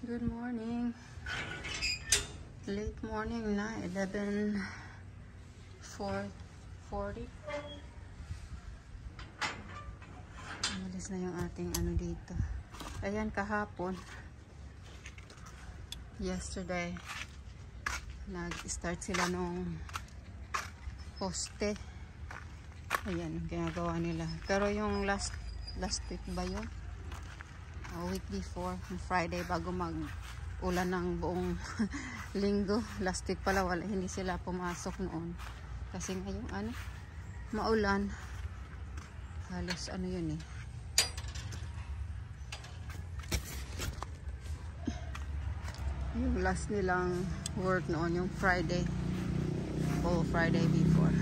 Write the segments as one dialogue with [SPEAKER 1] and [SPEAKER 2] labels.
[SPEAKER 1] Good morning. Late morning na, 11:40. Umalis na yung ating ano dito. Ayan, kahapon. Yesterday, nag-start sila nung poste. Ayan, ginagawa nila. Pero yung last week ba yun? A week before, Friday, bago mag-ulan ng buong linggo. Last week pala, hindi sila pumasok noon. Kasi ngayong maulan. Halos yun eh. Yung last nilang work noon, yung Friday. Friday before.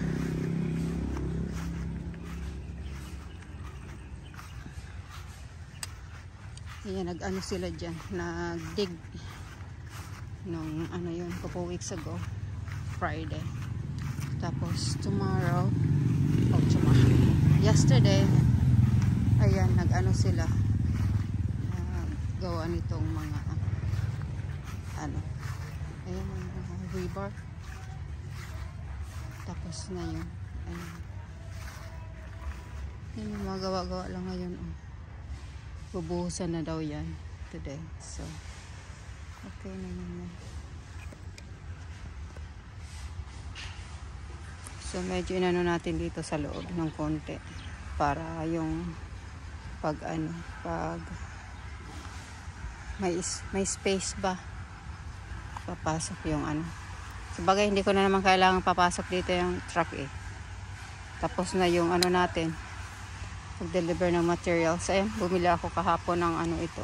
[SPEAKER 1] Ayan, nag-ano sila dyan, nag-dig nung yun, couple weeks ago, Friday. Tapos tomorrow, yesterday, ayan, nag-ano sila, gawa nitong mga ayan, rebar. Tapos ngayon, ayan, yung mga gawa-gawa lang ngayon, bubuhusan na daw yan today. So, okay na yun. So, medyo inano natin dito sa loob ng konti para yung pag may space ba papasok yung sabagay hindi ko na naman kailangan papasok dito yung truck eh. Tapos na yung natin mag-deliver ng materials. Ayan, bumili ako kahapon ng ito.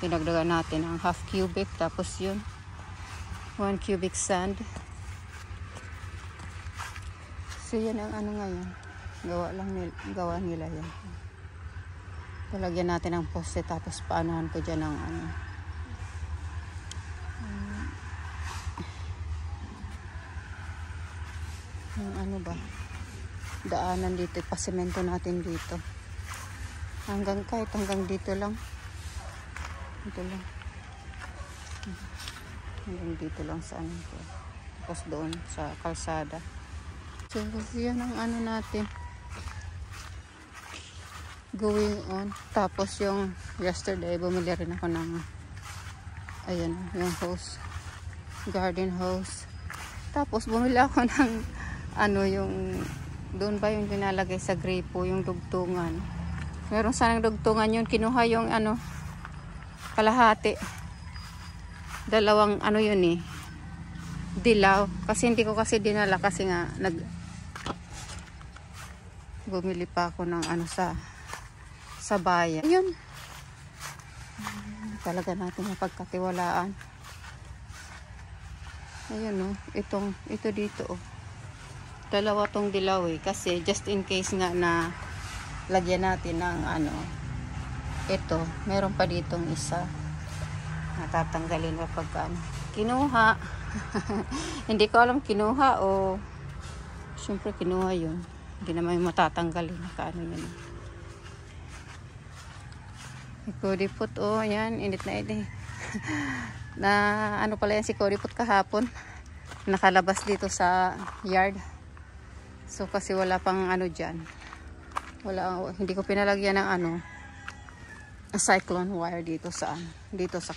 [SPEAKER 1] Pinagdagan natin ang half cubic. Tapos yun, 1 cubic sand. So yan ang ngayon. Gawa nila yan. Palagyan natin ng poste. Tapos paanahan ko dyan ng yung ba? Daanan dito, pasemento natin dito hanggang dito lang, hanggang dito lang sa ko, tapos doon sa kalsada. So yan ang natin going on. Tapos yung yesterday bumili rin ako ng ayan, yung hose, garden hose. Tapos bumili ako ng yung doon ba yung pinalagay sa gripo, yung dugtungan. Meron sanang dugtungan yun. Kinuha yung kalahati. Dalawang yun eh. Dilaw. Kasi hindi ko kasi dinala kasi nga bumili pa ako ng sa bayan. Ayun. Talaga natin mapagkatiwalaan. Ayun ito dito dalawa tong dilaw eh, kasi just in case nga na lagyan natin ng ito, meron pa ditong isa natatanggalin pa pagka kinuha. Hindi ko alam kinuha o syempre kinuha yun, hindi naman matatanggalin yun. Kodipot yan, init na ini na pala yan si Kodipot kahapon, nakalabas dito sa yard. So kasi wala pang dyan. Hindi ko pinalagyan ng cyclone wire dito sa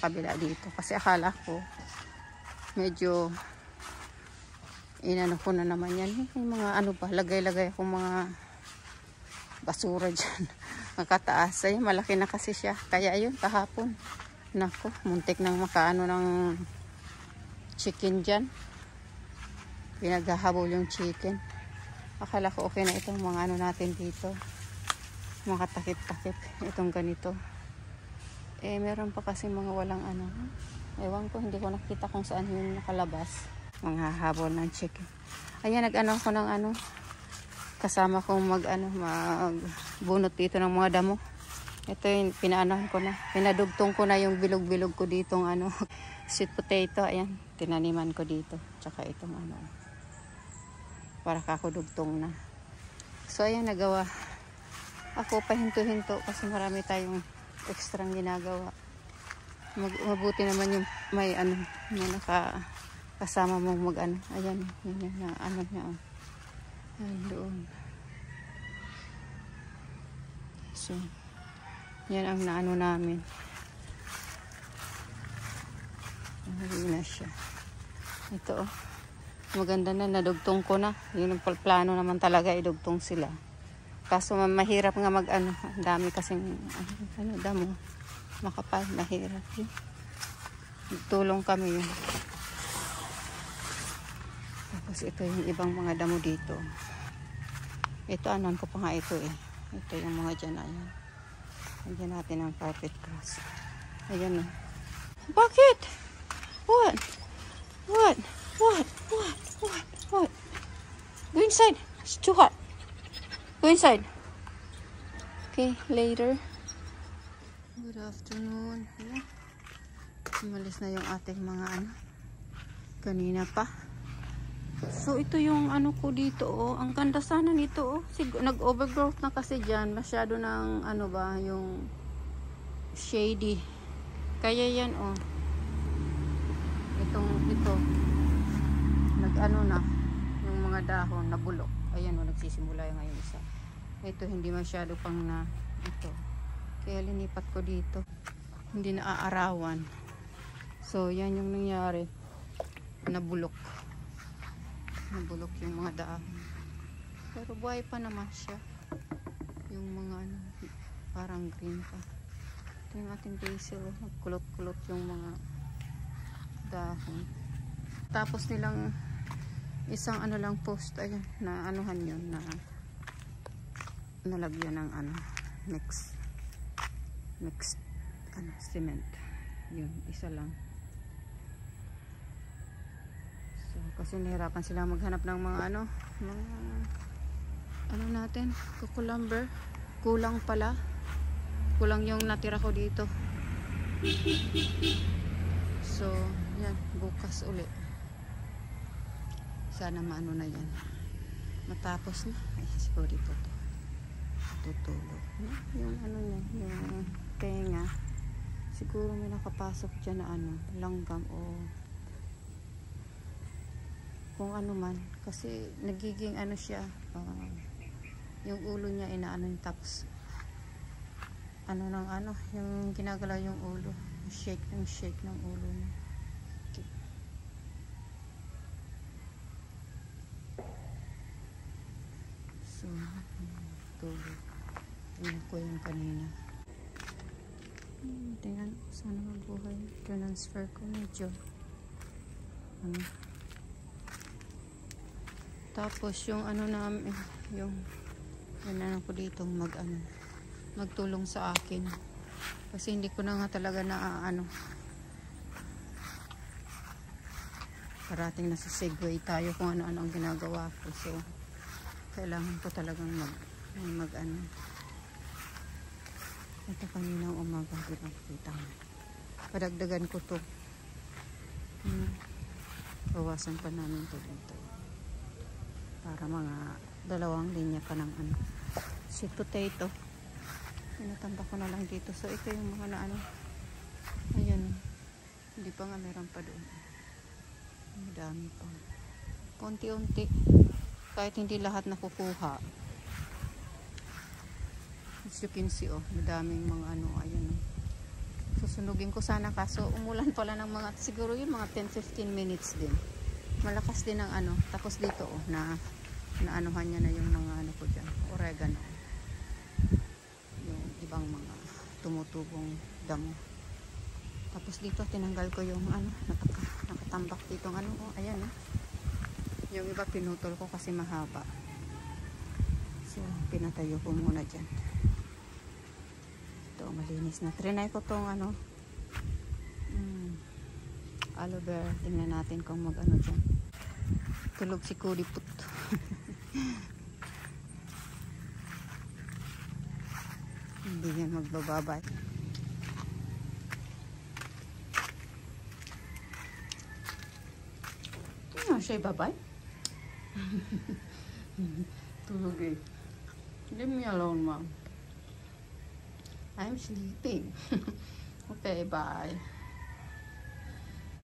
[SPEAKER 1] kabila dito. Kasi akala ko medyo ko na naman yan. Yung mga lagay-lagay akong mga basura dyan. Makataas. Ay, malaki na kasi siya. Kaya ayun, kahapon. Nako, muntik nang makaano ng chicken dyan. Pinaghahabol yung chicken. Akala ko okay na itong mga natin dito, mga takip-takip, itong ganito. Meron pa kasi mga walang ewan ko, hindi ko nakita kung saan yung nakalabas, mga habol ng chicken. Ayan, ako ng kasama kong magbunot dito ng mga damo. Ito yung pinaanahan ko na, pinadugtong ko na yung bilog-bilog ko ditong sweet potato. Ayan, tinaniman ko dito, tsaka itong para kakudugtong na. So ayan, nagawa ako pahinto-hinto kasi marami tayong extrang ginagawa. Mabuti naman yung may ano, may kasama mong mag ano. Ayan, yun yung na ano niya. Oh. Ayan, doon. So, yan ang naano namin. Hindi na siya. Ito oh. Maganda na, nadugtong ko na. Yun ang plano naman talaga, idugtong sila. Kaso mahirap nga mag ano. Ang dami kasing ano, damo. Makapal, mahirap yun. Tulong kami yun. Tapos ito yung ibang mga damo dito. Ito, anon ko pa nga ito eh. Ito yung mga dyan, ayan. Lagyan natin ang carpet grass. Ayan oh. Bakit? What? What? What? What? What? What? Go inside. It's too hot. Go inside. Okay, later. Good afternoon. Ayan. Umalis na yung ating mga ano. Kanina pa. So, ito yung ano ko dito, oh. Ang ganda sana nito, oh. Nag-overgrowth na kasi dyan. Masyado ng, ano ba, yung shady. Kaya yan, oh. Ito. Nag-ano na. Yung mga dahon, nabulok. Ayan, oh. Nagsisimula yung ngayon isa. Ito, hindi masyado pang na, ito. Kaya linipat ko dito. Hindi na aarawan. So, yan yung nangyari. Nabulok yung mga dahon, pero buhay pa naman siya, yung mga ano, parang green pa. Ito yung ating basil, nagkulot-kulot yung mga dahon. Tapos nilang isang ano lang post, ayun, na anuhan yun, na nalagyan ng ano, mix ano, cement, yun, isa lang. Kasi nahirapan sila maghanap ng mga ano natin, cucumber. Kulang pala. Kulang yung natira ko dito. So, yan, bukas uli. Sana maano na yan. Matapos na. Ay, siguro dito to. Tutulog. Yung ano niya, yung tenga. Siguro may nakapasok dyan na ano, langgam o kung ano man, kasi nagiging ano siya, yung ulo niya inaano, tapos ano ng ano, yung ginagalaw yung ulo, shake ng ulo niya. Okay. So, tulog. Tingnan ko yung kanina. Tingnan ko sana mabuhay. Transfer ko medyo ano. Tapos yung ano namin, yung ano ko dito magtulong sa akin. Kasi hindi ko na nga talaga na ano. Parating nasa segue tayo kung ano-ano ang ginagawa ko. So, kailangan ko talagang mag ano. Ito kaninang umaga, kita mo. Padagdagan ko to. Bawasan pa namin to dito. Para mga 2 linya pa ng ano, sweet potato. Pinatamba ko na lang dito. So ito yung mga na ano, ayan, hindi pa nga, meron pa doon, madami pa, konti-unti, kahit hindi lahat nakukuha. As you can see, oh, madaming mga ano, ayan, susunugin ko sana, kaso umulan pala ng mga, siguro yun mga 10-15 minutes din. Malakas din ang ano. Tapos dito, oh, na anuhan niya na yung mga ano ko dyan, oregano, yung ibang mga tumutubong damo. Tapos dito tinanggal ko yung ano, nakatambak dito ng ano, oh, ayan, oh. Yung iba pinutol ko kasi mahaba, so pinatayo ko muna dyan. Ito, malinis na. Trinay ko tong ano, aloe vera. Tingnan natin kung mag ano dyan. Tulog si Kuriput. Hindi yan magbababay. Ano siya babay? Tulog eh. Leave me alone, mom. I'm sleeping. Okay, bye.